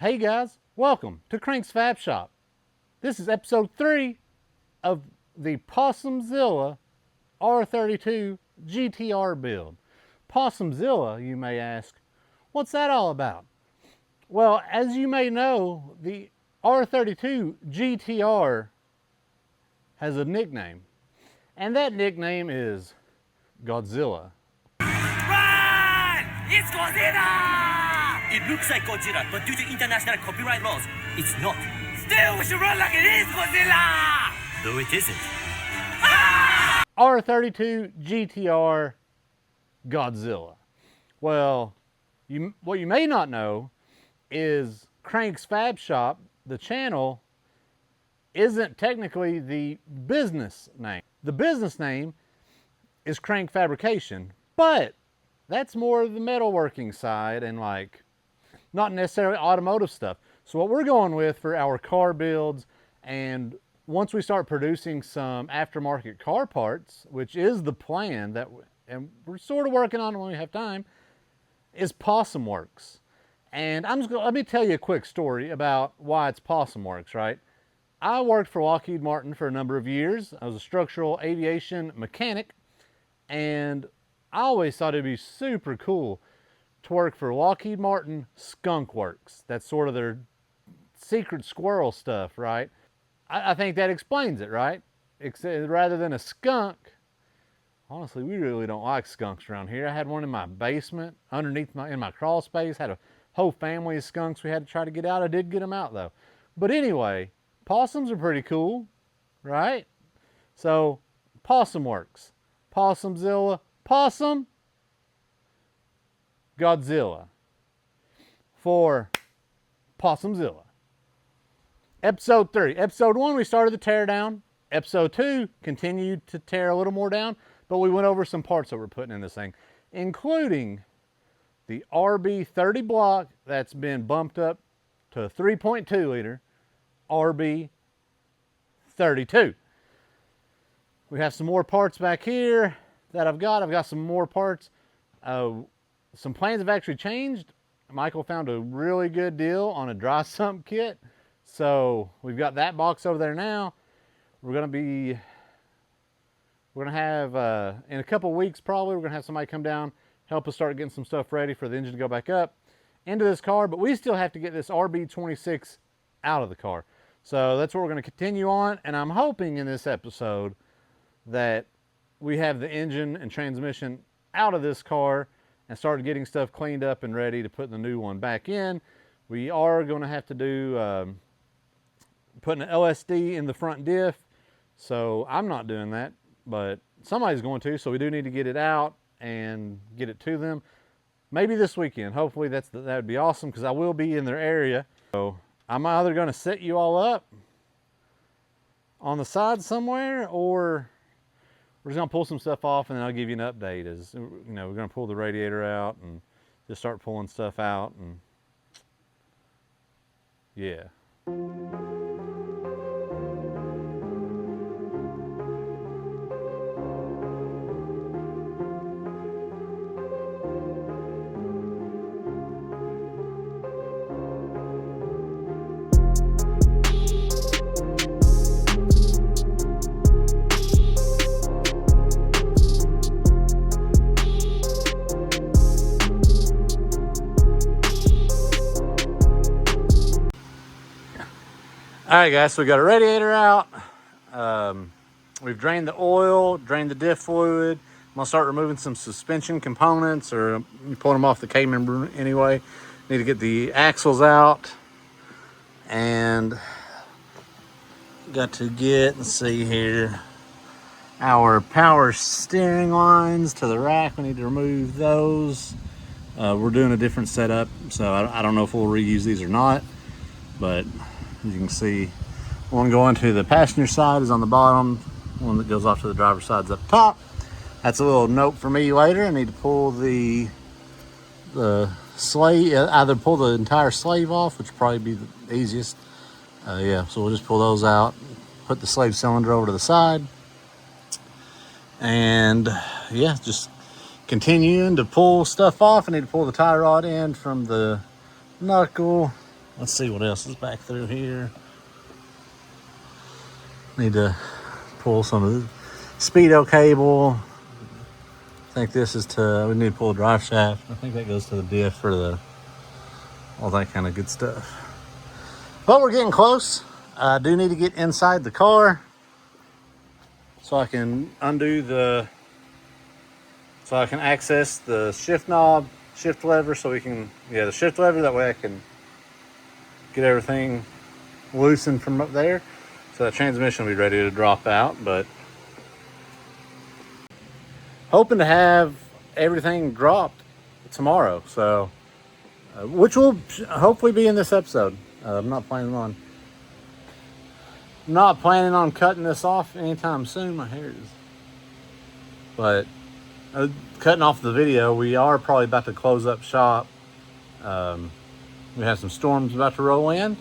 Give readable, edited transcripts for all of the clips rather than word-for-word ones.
Hey guys, welcome to Crank's Fab Shop. This is episode 3 of the Opossumzilla R32 GTR build. Opossumzilla, you may ask, what's that all about? Well, as you may know, the R32 GTR has a nickname, and that nickname is Godzilla. Run! It's Godzilla! It looks like Godzilla, but due to international copyright laws, it's not. Still, we should run like it is Godzilla! Though it isn't. R32 GTR Godzilla. Well, what you may not know is Crank's Fab Shop, the channel, isn't technically the business name. The business name is Crank Fabrication, but that's more of the metalworking side and like not necessarily automotive stuff. So what we're going with for our car builds, and once we start producing some aftermarket car parts, which is the plan and we're sort of working on it when we have time, is Opossumworks. And let me tell you a quick story about why it's Opossumworks, right? I worked for Lockheed Martin for a number of years. I was a structural aviation mechanic, and I always thought it'd be super cool to work for Lockheed Martin Skunk Works. That's sort of their secret squirrel stuff, right? I think that explains it, right? Rather than a skunk, honestly, we really don't like skunks around here. I had one in my basement, underneath in my crawl space, had a whole family of skunks we had to try to get out. I did get them out though. But anyway, possums are pretty cool, right? So, Opossumworks, Opossumzilla, Possum, Godzilla for Opossumzilla. Episode 3. Episode 1, we started the tear down. Episode 2 continued to tear a little more down, but we went over some parts that we're putting in this thing, including the RB30 block that's been bumped up to a 3.2 liter RB32. We have some more parts back here that I've got some more parts. Some plans have actually changed. Michael found a really good deal on a dry sump kit. So we've got that box over there now. We're gonna have, in a couple weeks probably, we're gonna have somebody come down, help us start getting some stuff ready for the engine to go back up into this car, but we still have to get this RB26 out of the car. So that's what we're gonna continue on, and I'm hoping in this episode that we have the engine and transmission out of this car and start getting stuff cleaned up and ready to put the new one back in. We are going to have to do putting an LSD in the front diff, so I'm not doing that, but somebody's going to, so we do need to get it out and get it to them. Maybe this weekend. Hopefully that would be awesome, because I will be in their area. So I'm either going to set you all up on the side somewhere, or we're just gonna pull some stuff off, and then I'll give you an update. As you know, we're gonna pull the radiator out and just start pulling stuff out, and yeah. All right, guys, so we got a radiator out. We've drained the oil, drained the diff fluid. I'm gonna start removing some suspension components, or pulling them off the K member anyway. Need to get the axles out, and got to get, let's see here, our power steering lines to the rack. We need to remove those. We're doing a different setup, so I don't know if we'll reuse these or not, but as you can see, one going to the passenger side is on the bottom, one that goes off to the driver's side is up top. That's a little note for me later. I need to pull the slave, either pull the entire slave off, which would probably be the easiest. Yeah, so we'll just pull those out, put the slave cylinder over to the side, and yeah, just continuing to pull stuff off. I need to pull the tie rod in from the knuckle Let's see what else is back through here. Need to pull some of the speedo cable. I think this is we need to pull a drive shaft. I think that goes to the diff for all that kind of good stuff. But we're getting close. I do need to get inside the car so I can so I can access the shift lever, so we can, the shift lever, that way I can get everything loosened from up there. So that transmission will be ready to drop out, but hoping to have everything dropped tomorrow. So, which will hopefully be in this episode. I'm not planning on cutting this off anytime soon. My hair is, but cutting off the video. We are probably about to close up shop. We have some storms about to roll in,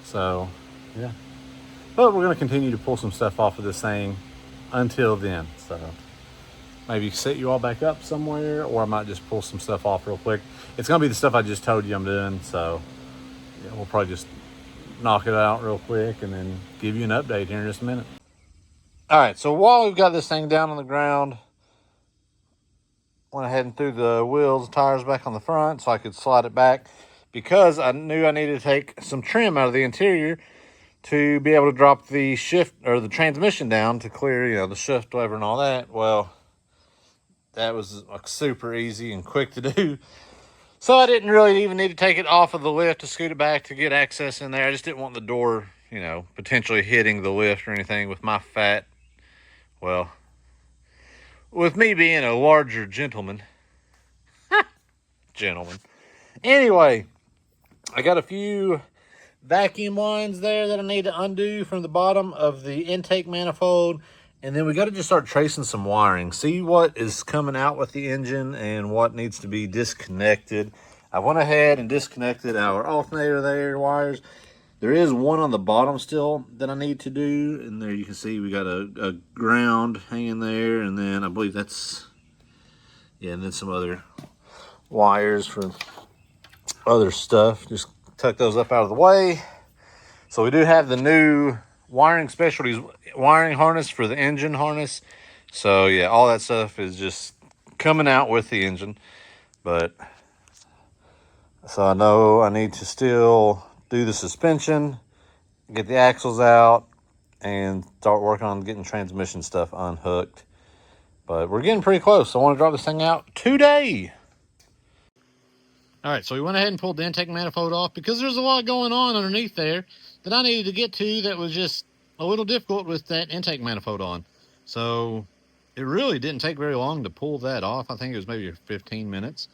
so yeah. But we're going to continue to pull some stuff off of this thing until then. So maybe set you all back up somewhere, or I might just pull some stuff off real quick. It's going to be the stuff I just told you I'm doing, so yeah, we'll probably just knock it out real quick and then give you an update here in just a minute. All right, so while we've got this thing down on the ground, went ahead and threw the wheels, tires back on the front so I could slide it back, because I knew I needed to take some trim out of the interior to be able to drop the shift or the transmission down to clear, the shift lever and all that. Well, that was like super easy and quick to do. So I didn't really even need to take it off of the lift to scoot it back to get access in there. I just didn't want the door, potentially hitting the lift or anything with my fat. Well, with me being a larger gentleman. Anyway, I got a few vacuum lines there that I need to undo from the bottom of the intake manifold. And then we got to just start tracing some wiring. See what is coming out with the engine and what needs to be disconnected. I went ahead and disconnected our alternator there, wires. There is one on the bottom still that I need to do. And there you can see we got a ground hanging there. And then I believe that's, and then some other wires for other stuff. Just tuck those up out of the way. So we do have the new wiring specialties wiring harness for the engine harness. So yeah, all that stuff is just coming out with the engine. But so I know I need to still do the suspension, get the axles out, and start working on getting transmission stuff unhooked. But we're getting pretty close. I want to drop this thing out today. All right, so we went ahead and pulled the intake manifold off because there's a lot going on underneath there that I needed to get to that was just a little difficult with that intake manifold on. So it really didn't take very long to pull that off. I think it was maybe 15 minutes,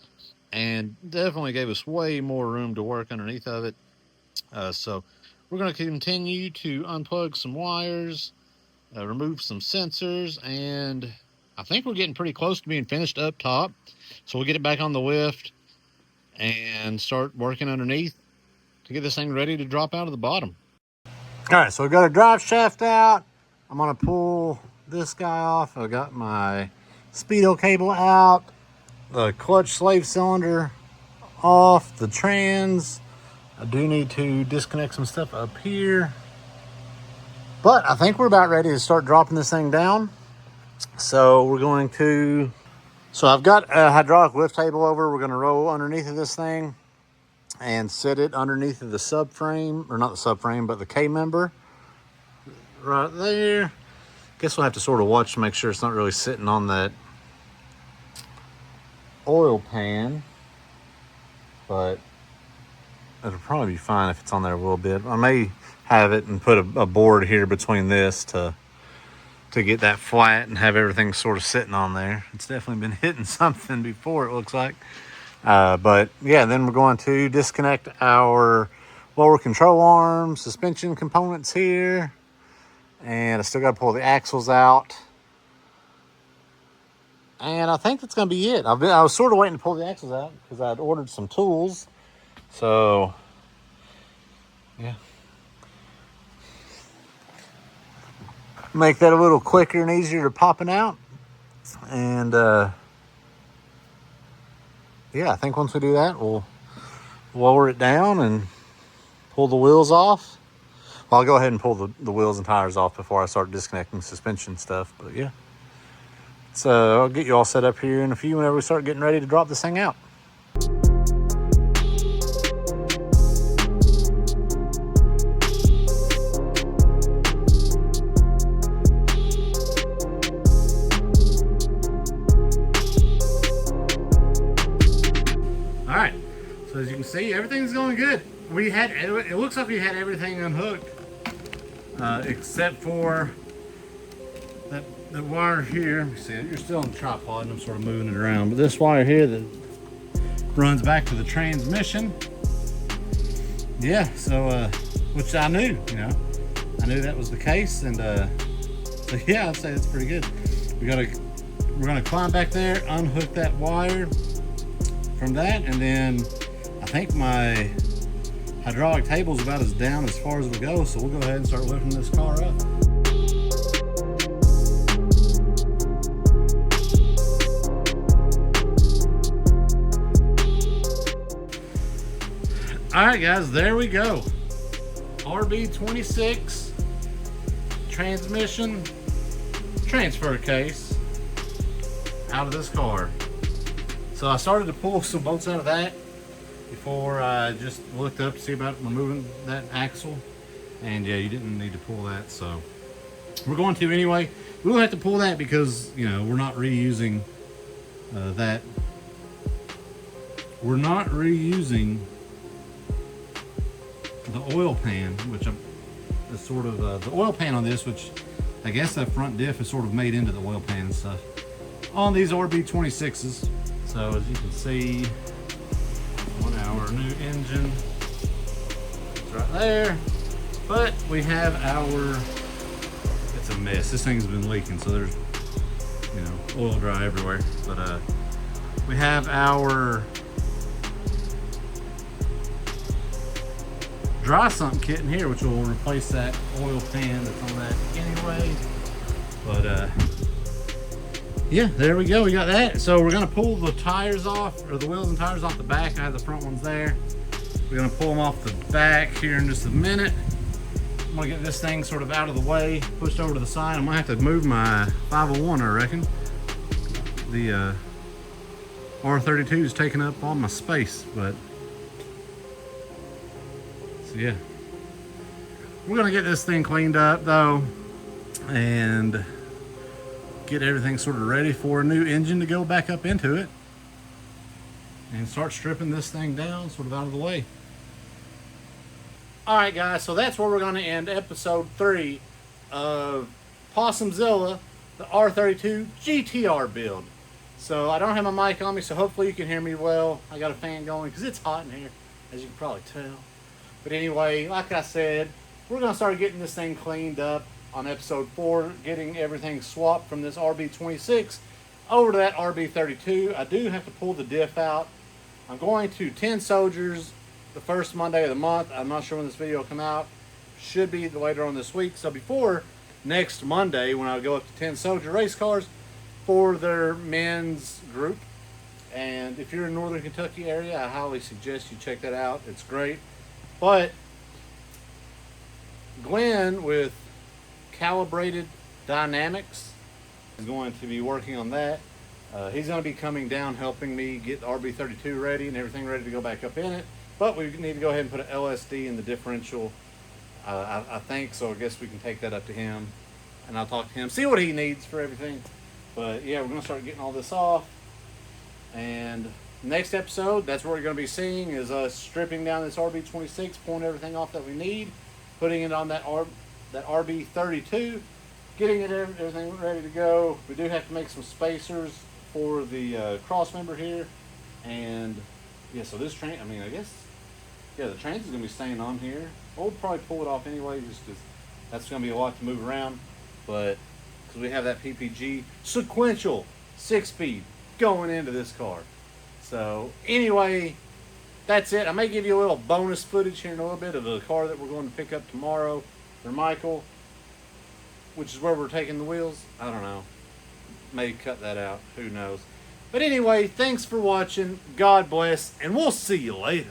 and definitely gave us way more room to work underneath of it. So we're going to continue to unplug some wires, remove some sensors, and I think we're getting pretty close to being finished up top. So we'll get it back on the lift and start working underneath to get this thing ready to drop out of the bottom. All right, so we got a drive shaft out. I'm gonna pull this guy off. I got my speedo cable out, the clutch slave cylinder off, the trans. I do need to disconnect some stuff up here, but I think we're about ready to start dropping this thing down. So we're going to, so I've got a hydraulic lift table over. We're going to roll underneath of this thing and set it underneath of the subframe, or not the subframe, but the K-member right there. Guess we'll have to sort of watch to make sure it's not really sitting on that oil pan, but it'll probably be fine if it's on there a little bit. I may have it and put a board here between this to get that flat and have everything sort of sitting on there. It's definitely been hitting something before, it looks like. But yeah, then we're going to disconnect our lower control arm, suspension components here. And I still got to pull the axles out. And I think that's going to be it. I was sort of waiting to pull the axles out because I'd ordered some tools. So, yeah. Make that a little quicker and easier to popping out. And, yeah, I think once we do that, we'll lower it down and pull the wheels off. Well, I'll go ahead and pull the wheels and tires off before I start disconnecting suspension stuff. But yeah, so I'll get you all set up here in a few whenever we start getting ready to drop this thing out. All right, so as you can see, everything's going good. It looks like we had everything unhooked, except for that wire here. Let me see, you're still on the tripod and I'm sort of moving it around, but this wire here that runs back to the transmission. Yeah, so, which I knew, you know, I knew that was the case, and so yeah, I'd say that's pretty good. We're gonna climb back there, unhook that wire from that, and then I think my hydraulic table is about as down as far as we go, so we'll go ahead and start lifting this car up. All right, guys, there we go. RB26 transmission transfer case out of this car. So I started to pull some bolts out of that before I just looked up to see about removing that axle, and yeah, you didn't need to pull that, so we're going to anyway. We'll have to pull that because, you know, we're not reusing that. We're not reusing the oil pan, which is sort of the oil pan on this, which I guess that front diff is sort of made into the oil pan and stuff on these RB26s. So as you can see, on our new engine, it's right there. But we have it's a mess. This thing's been leaking, so there's, you know, oil dry everywhere. But we have our dry sump kit in here, which will replace that oil pan that's on that anyway. But yeah, there we go. We got that. So we're gonna pull the tires off, or the wheels and tires off the back. I have the front ones there. We're gonna pull them off the back here in just a minute. I'm gonna get this thing sort of out of the way, pushed over to the side. I'm gonna have to move my 501, I reckon. The R32 is taking up all my space, but so yeah. We're gonna get this thing cleaned up though, and get everything sort of ready for a new engine to go back up into it, and start stripping this thing down sort of out of the way. All right, guys, so that's where we're going to end episode 3 of Opossumzilla, the R32 GTR build. So I don't have my mic on me, so hopefully you can hear me well. I got a fan going because it's hot in here, as you can probably tell. But anyway, like I said, we're going to start getting this thing cleaned up on episode 4, getting everything swapped from this RB26 over to that RB32. I do have to pull the diff out. I'm going to 10 Soldiers the first Monday of the month. I'm not sure when this video will come out. Should be later on this week. So before next Monday, when I go up to 10 Soldier race cars for their men's group. And if you're in Northern Kentucky area, I highly suggest you check that out. It's great. But Glenn with Calibrated Dynamics is going to be working on that. He's going to be coming down helping me get the RB32 ready and everything ready to go back up in it. But we need to go ahead and put an LSD in the differential, I think, so I guess we can take that up to him and I'll talk to him, see what he needs for everything. But yeah, we're going to start getting all this off, and next episode, that's what we're going to be seeing, is us stripping down this RB26, pulling everything off that we need, putting it on that RB32, getting it everything ready to go. We do have to make some spacers for the cross member here, and yeah, so this train, I mean, I guess, yeah, the trans is going to be staying on here. We'll probably pull it off anyway, just because that's going to be a lot to move around, but because we have that PPG Sequential 6-speed going into this car. So anyway, that's it. I may give you a little bonus footage here in a little bit of the car that we're going to pick up tomorrow for Michael, which is where we're taking the wheels. I don't know. May cut that out. Who knows? But anyway, thanks for watching. God bless, and we'll see you later.